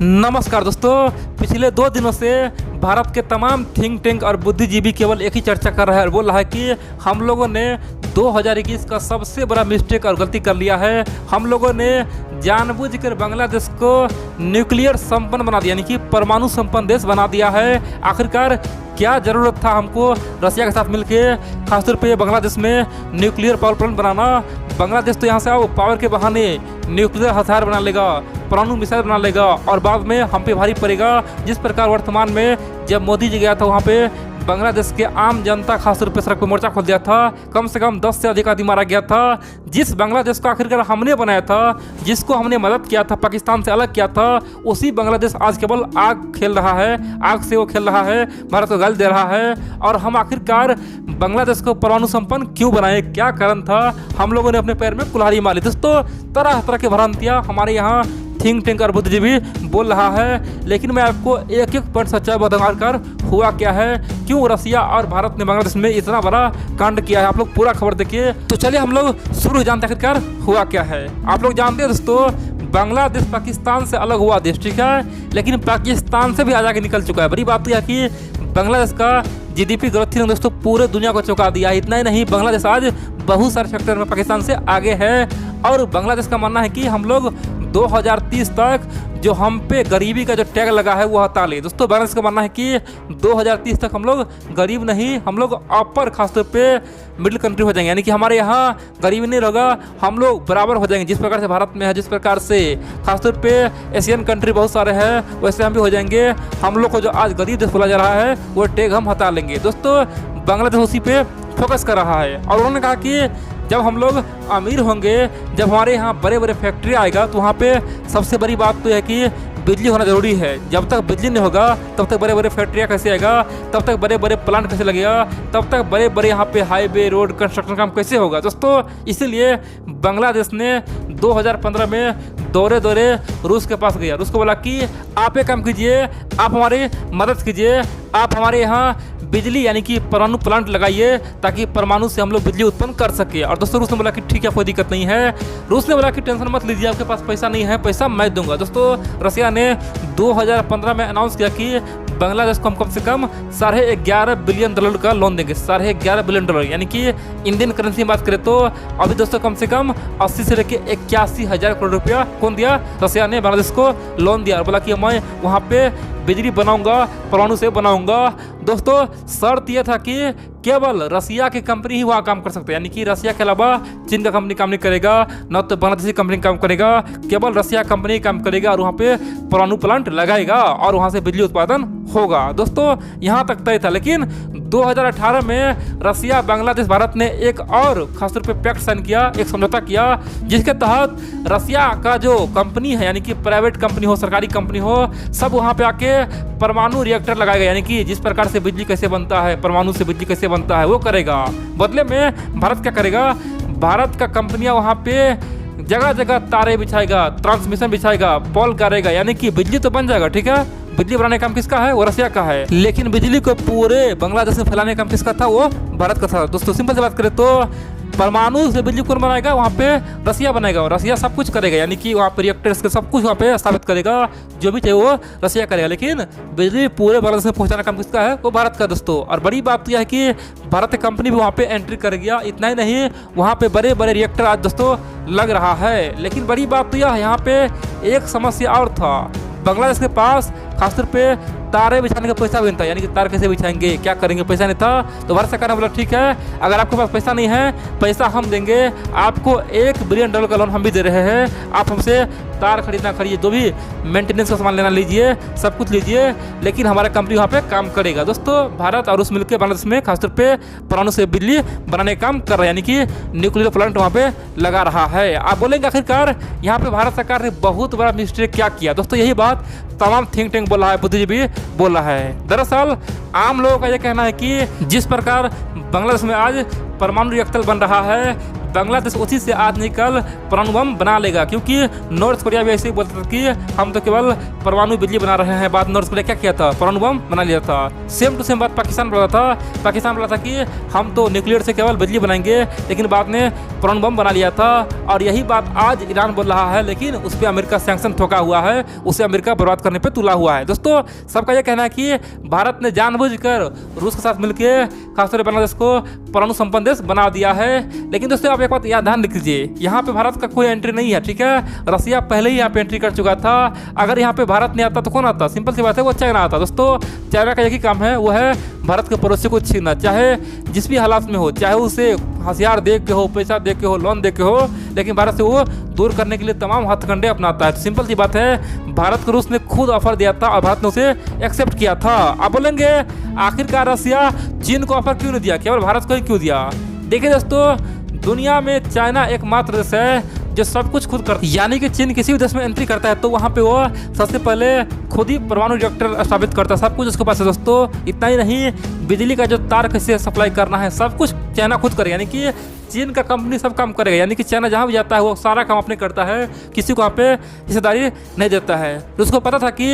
नमस्कार दोस्तों, पिछले 2 दिनों से भारत के तमाम थिंक टैंक और बुद्धिजीवी केवल एक ही चर्चा कर रहा है और बोल रहा है कि हम लोगों ने 2021 का सबसे बड़ा मिस्टेक और गलती कर लिया है। हम लोगों ने जानबूझकर बांग्लादेश को न्यूक्लियर संपन्न बना दिया, यानी कि परमाणु संपन्न देश बना दिया है। आखिरकार क्या ज़रूरत था हमको रसिया के साथ मिलके, खासतौर पे बांग्लादेश में न्यूक्लियर पावर प्लांट बनाना। बांग्लादेश तो यहाँ से आओ पावर के बहाने न्यूक्लियर हथियार बना लेगा, परमाणु मिसाइल बना लेगा और बाद में हम पे भारी पड़ेगा। जिस प्रकार वर्तमान में जब मोदी जी गया था वहाँ पे बांग्लादेश के आम जनता खासतौर पर सड़क पर मोर्चा खोल दिया था, कम से कम 10 से अधिक आदमी मारा गया था। जिस बांग्लादेश को आखिरकार हमने बनाया था, जिसको हमने मदद किया था, पाकिस्तान से अलग किया था, उसी बांग्लादेश आज केवल आग खेल रहा है, आग से वो खेल रहा है, भारत को गाली दे रहा है। और हम आखिरकार बांग्लादेश को परमाणु संपन्न क्यों बनाए, क्या कारण था? हम लोगों ने अपने पैर में कुल्हाड़ी मारी। दोस्तों, तरह तरह की भ्रांतियाँ हमारे यहाँ थिंक टैंक और बुद्धिजीवी बोल रहा है, लेकिन मैं आपको एक एक पॉइंट सच्चाई बताकर हुआ क्या है, क्यों रसिया और भारत ने बांग्लादेश में इतना बड़ा कांड किया है। आप लोग पूरा खबर देखिए। तो चलिए हम लोग शुरू जानते हैं आखिरकार हुआ क्या है। आप लोग जानते हैं दोस्तों, बांग्लादेश पाकिस्तान से अलग हुआ देश, ठीक है, लेकिन पाकिस्तान से भी आज आगे निकल चुका है। बड़ी बात तो यह कि बांग्लादेश का जीडीपी ग्रोथ ने दोस्तों पूरे दुनिया को चौंका दिया है। इतना ही नहीं, बांग्लादेश आज बहुत सारे सेक्टर में पाकिस्तान से आगे है। और बांग्लादेश का मानना है कि हम लोग 2030 तक जो हम पे गरीबी का जो टैग लगा है वो हटा ले। दोस्तों, बांग्लादेश का मानना है कि 2030 तक हम लोग गरीब नहीं, हम लोग अपर खासतौर पे मिडिल कंट्री हो जाएंगे, यानी कि हमारे यहाँ गरीबी नहीं होगा, हम लोग बराबर हो जाएंगे। जिस प्रकार से भारत में है, जिस प्रकार से खासतौर पे एशियन कंट्री बहुत सारे हैं, वैसे हम भी हो जाएंगे। हम लोग को जो आज गरीब देश बोला जा रहा है वो टैग हम हटा लेंगे। दोस्तों, बांग्लादेश उसी पे फोकस कर रहा है और उन्होंने कहा कि जब हम लोग अमीर होंगे, जब हमारे यहाँ बड़े बड़े फैक्ट्री आएगा, तो वहाँ पे सबसे बड़ी बात तो है कि बिजली होना ज़रूरी है। जब तक बिजली नहीं होगा तब तक बड़े बड़े फैक्ट्रियाँ कैसे आएगा, तब तक बड़े बड़े प्लांट कैसे लगेगा, तब तक बड़े बड़े यहाँ पे हाईवे रोड कंस्ट्रक्शन काम कैसे होगा। दोस्तों, इसीलिए बांग्लादेश ने 2015 में दौरे दौरे रूस के पास गया। रूस को बोला कि आप एक काम कीजिए, आप हमारी मदद कीजिए, आप हमारे यहाँ बिजली यानी कि परमाणु प्लांट लगाइए ताकि परमाणु से हम लोग बिजली उत्पन्न कर सके। और दोस्तों, रूस ने बोला कि ठीक है, कोई दिक्कत नहीं है। रूस ने बोला कि टेंशन मत लीजिए, आपके पास पैसा नहीं है, पैसा मैं दूंगा। दोस्तों, रसिया ने 2015 में अनाउंस किया कि बांग्लादेश को हम कम से कम $11.5 बिलियन का लोन देंगे। $11.5 बिलियन, यानी कि इंडियन करेंसी में बात करें तो अभी दोस्तों कम से कम 80 से लेकर 81 हज़ार करोड़ रुपया कौन दिया? रसिया ने बांग्लादेश को लोन दिया और बोला कि मैं वहाँ पे बिजली बनाऊंगा, परमाणु से बनाऊंगा। दोस्तों, शर्त यह था कि केवल रसिया की कंपनी ही वहाँ काम कर सकते हैं, यानी कि रसिया के अलावा चीन का कंपनी काम नहीं करेगा, न तो बांग्लादेशी कंपनी काम करेगा, केवल रसिया कंपनी काम करेगा और वहाँ पे परमाणु प्लांट लगाएगा और वहाँ से बिजली उत्पादन होगा। दोस्तों, यहाँ तक तय था, लेकिन 2018 में रसिया, बांग्लादेश, भारत ने एक और खासतौर पे पैक्ट साइन किया, एक समझौता किया, जिसके तहत रसिया का जो कंपनी है, यानी कि प्राइवेट कंपनी हो, सरकारी कंपनी हो, सब वहाँ पे आके परमाणु रिएक्टर लगाएगा, यानी कि जिस प्रकार से बिजली कैसे बनता है, परमाणु से बिजली कैसे बनता है वो करेगा। बदले में भारत क्या करेगा? भारत का कंपनियां वहाँ पे जगह जगह तारे बिछाएगा, ट्रांसमिशन बिछाएगा, पोल करेगा, यानी कि बिजली तो बन जाएगा, ठीक है। बिजली बनाने का काम किसका है? वो रसिया का है, लेकिन बिजली को पूरे बांग्लादेश में फैलाने का काम किसका था? वो भारत का था। दोस्तों, सिंपल से बात करें तो परमाणु से बिजली कौन बनाएगा? वहाँ पे रसिया बनाएगा और रसिया सब कुछ करेगा, यानी कि वहाँ पे रिएक्टर्स के सब कुछ वहाँ पे स्थापित करेगा, जो भी चाहिए वो रसिया करेगा, लेकिन बिजली पूरे बांग्लादेश में पहुँचाने का काम किसका है? वो भारत का। दोस्तों, और बड़ी बात तो यह है कि भारत की कंपनी भी वहाँ पे एंट्री कर गया। इतना ही नहीं, वहाँ पे बड़े बड़े रिएक्टर आज दोस्तों लग रहा है। लेकिन बड़ी बात तो यह है, यहाँ पे एक समस्या और था। बांग्लादेश के पास खासतौर पे तारे बिछाने का पैसा भी नहीं था, यानी कि तार कैसे बिछाएंगे, क्या करेंगे, पैसा नहीं था। तो भारत सरकार ने बोला ठीक है, अगर आपके पास पैसा नहीं है, पैसा हम देंगे आपको, $1 बिलियन का लोन हम भी दे रहे हैं, आप हमसे तार खरीदना खरीदिए, जो भी मेंटेनेंस का सामान लेना लीजिए, सब कुछ लीजिए, लेकिन हमारा कंपनी वहाँ पे काम करेगा। दोस्तों, भारत और रूस मिलकर बांग्लादेश में खासतौर पे परमाणु से बिजली बनाने का काम कर रहा है, यानी कि न्यूक्लियर प्लांट वहाँ पे लगा रहा है। आप बोलेंगे आखिरकार यहाँ पे भारत सरकार ने बहुत बड़ा मिस्टेक क्या किया? दोस्तों, यही बात तमाम थिंक टैंक बोल रहा है, बुद्धिजीवी बोल रहा है। दरअसल आम लोगों का यह कहना है कि जिस प्रकार बांग्लादेश में आज परमाणु रिएक्टर बन रहा है, बांग्लादेश उसी से आज निकल परमाणु बम बना लेगा, क्योंकि नॉर्थ कोरिया भी ऐसे ही बोलता था कि हम तो केवल परमाणु बिजली बना रहे हैं। बाद नॉर्थ कोरिया क्या किया था, परमाणु बम बना लिया था। सेम टू सेम बात पाकिस्तान बोला था। पाकिस्तान बोला था कि हम तो न्यूक्लियर से केवल बिजली बनाएंगे, लेकिन बाद में परमाणु बम बना लिया था। और यही बात आज ईरान बोल रहा है, लेकिन उस पर अमेरिका सैंक्शन ठोका हुआ है, उसे अमेरिका बर्बाद करने पर तुला हुआ है। दोस्तों सबका यह कहना है कि भारत ने जानबूझकर रूस के साथ मिलकर खासतौर पर बांग्लादेश को परमाणु संपन्न देश बना दिया है। लेकिन दोस्तों आप एक बात याद ध्यान रख लीजिए, यहाँ पे भारत का कोई एंट्री नहीं है, ठीक है। रसिया पहले ही यहाँ पे एंट्री कर चुका था। अगर यहाँ पे भारत नहीं आता तो कौन आता? सिंपल सी बात है, वो चाइना आता। दोस्तों चाइना का यही काम है, वो है भारत के पड़ोसी को छीनना, चाहे जिस भी हालात में हो, चाहे उसे हथियार दे के हो, पैसा दे के हो, लोन दे के हो, लेकिन भारत से वो दूर करने के लिए तमाम हथकंडे अपनाता है। तो सिंपल सी बात है, भारत को रूस ने खुद ऑफर दिया था और भारत ने उसे एक्सेप्ट किया था। आप बोलेंगे आखिरकार रसिया चीन को ऑफर क्यों नहीं दिया, केवल भारत को ही क्यों दिया? देखिए दोस्तों, दुनिया में चाइना एकमात्र देश है जो सब कुछ खुद करता है। यानी कि चीन किसी भी देश में एंट्री करता है तो वहाँ पे वो सबसे पहले खुद ही परमाणु रिएक्टर स्थापित करता है, सब कुछ उसके पास है। दोस्तों इतना ही नहीं, बिजली का जो तार कैसे सप्लाई करना है सब कुछ चाइना खुद करेगा, यानी कि चीन का कंपनी सब काम करेगा। यानी कि चाइना जहाँ भी जाता है वो सारा काम अपने करता है, किसी को वहाँ पे हिस्सेदारी नहीं देता है। तो उसको पता था कि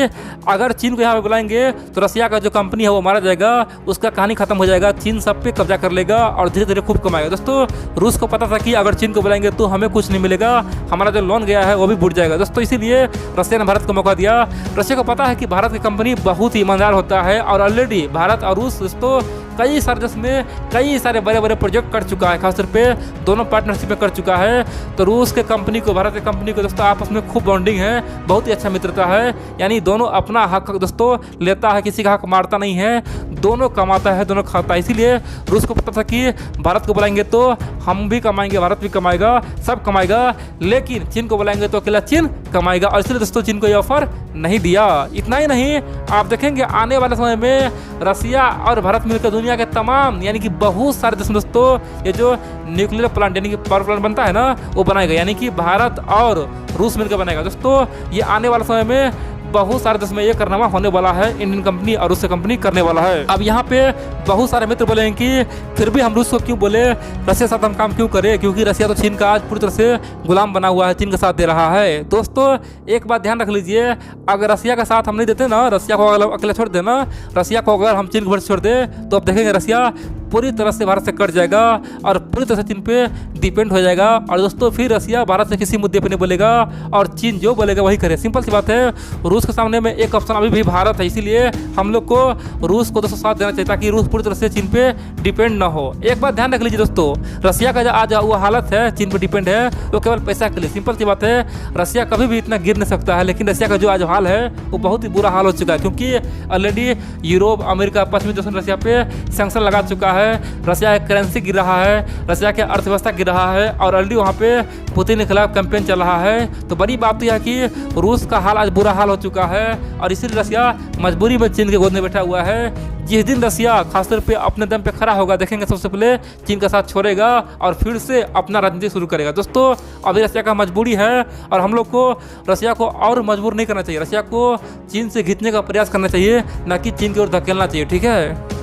अगर चीन को यहाँ पे बुलाएंगे तो रसिया का जो कंपनी है वो मारा जाएगा, उसका कहानी खत्म हो जाएगा, चीन सब पे कब्जा कर लेगा और धीरे धीरे खूब कमाएगा। दोस्तों रूस को पता था कि अगर चीन को बुलाएंगे तो हमें कुछ नहीं मिलेगा, हमारा जो लोन गया है वो भी बुड़ जाएगा। दोस्तों इसीलिए रसिया ने भारत को मौका दिया। रसिया को पता है कि भारत की कंपनी बहुत ही ईमानदार होता है और ऑलरेडी भारत और रूस दोस्तों कई सारे देश में कई सारे बड़े बड़े प्रोजेक्ट कर चुका है, खासतौर पे दोनों पार्टनरशिप में कर चुका है। तो रूस के कंपनी को भारत की कंपनी को दोस्तों आपस में खूब बॉन्डिंग है, बहुत ही अच्छा मित्रता है। यानी दोनों अपना हक दोस्तों लेता है, किसी का हक मारता नहीं है, दोनों कमाता है, दोनों खाता है। इसीलिए रूस को पता था कि भारत को बुलाएंगे तो हम भी कमाएंगे, भारत भी कमाएगा, सब कमाएगा, लेकिन चीन को बुलाएंगे तो अकेला चीन कमाएगा। और इसलिए दोस्तों चीन को ये ऑफर नहीं दिया। इतना ही नहीं, आप देखेंगे आने वाले समय में रसिया और भारत मिलकर दुनिया के तमाम यानी कि बहुत सारे देश में दोस्तों ये जो न्यूक्लियर प्लांट यानी कि पावर प्लांट बनता है ना वो बनाएगा, यानी कि भारत और रूस मिलकर बनाएगा। दोस्तों ये आने वाले समय में बहुत सारे देश में ये कारनामा होने वाला है, इंडियन कंपनी और रूस कंपनी करने वाला है। अब यहाँ पे बहुत सारे मित्र बोलेंगे कि फिर भी हम रूस को क्यों बोले, रसिया के साथ हम काम क्यों करें, क्योंकि रसिया तो चीन का आज पूरी तरह से गुलाम बना हुआ है, चीन का साथ दे रहा है। दोस्तों एक बात ध्यान रख लीजिए, अगर रसिया का साथ हम नहीं देते ना, रसिया को अगर अकेले छोड़ देना, रसिया को अगर हम चीन को छोड़ दे तो अब देखेंगे रसिया पूरी तरह से भारत से कट जाएगा और पूरी तरह से चीन पे डिपेंड हो जाएगा। और दोस्तों फिर रसिया भारत से किसी मुद्दे पे नहीं बोलेगा और चीन जो बोलेगा वही करे। सिंपल सी बात है, रूस के सामने में एक ऑप्शन अभी भी भारत है, इसीलिए हम लोग को रूस को दोस्तों साथ देना चाहिए ताकि रूस पूरी तरह से चीन पे डिपेंड ना हो। एक बात ध्यान रख लीजिए दोस्तों, रसिया का जो आज वो हालत है चीन पे डिपेंड है वो केवल पैसा के लिए। सिंपल सी बात है, रसिया कभी भी इतना गिर नहीं सकता है, लेकिन रसिया का जो आज हाल है वो बहुत ही बुरा हाल हो चुका है, क्योंकि ऑलरेडी यूरोप, अमेरिका, पश्चिमी देशों ने रसिया पे सैंक्शन लगा चुका है, रसिया का करेंसी गिर रहा है, रसिया की अर्थव्यवस्था गिर रहा है और ऑलरेडी वहाँ पे पुतिन के खिलाफ कैंपेन चल रहा है। तो बड़ी बात तो यह है कि रूस का हाल आज बुरा हाल हो चुका है और इसीलिए रसिया मजबूरी में चीन के गोद में बैठा हुआ है। जिस दिन रसिया खासतौर पे अपने दम पे खड़ा होगा, देखेंगे सबसे पहले चीन का साथ छोड़ेगा और फिर से अपना राजनीति शुरू करेगा। दोस्तों अभी रसिया का मजबूरी है और हम लोग को रसिया को और मजबूर नहीं करना चाहिए, रसिया को चीन से खींचने का प्रयास करना चाहिए, ना कि चीन की ओर धकेलना चाहिए। ठीक है।